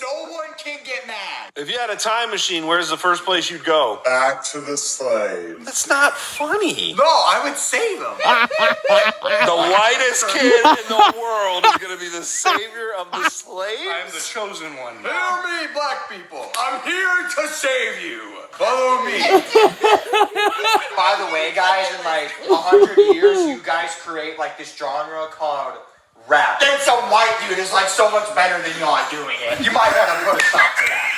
no one can get mad. If you had a time machine, where's the first place you'd go? Back to the slave. That's not funny. No, I would save them. The whitest kid in the world is going to be the savior of the slaves? I'm the chosen one. Hear me, black people. I'm here to save you. Follow me. By the way, guys, in like 100 years, you guys create like this genre called rap. Then some white dude is like so much better than y'all at doing it. You might want to put a stop to that.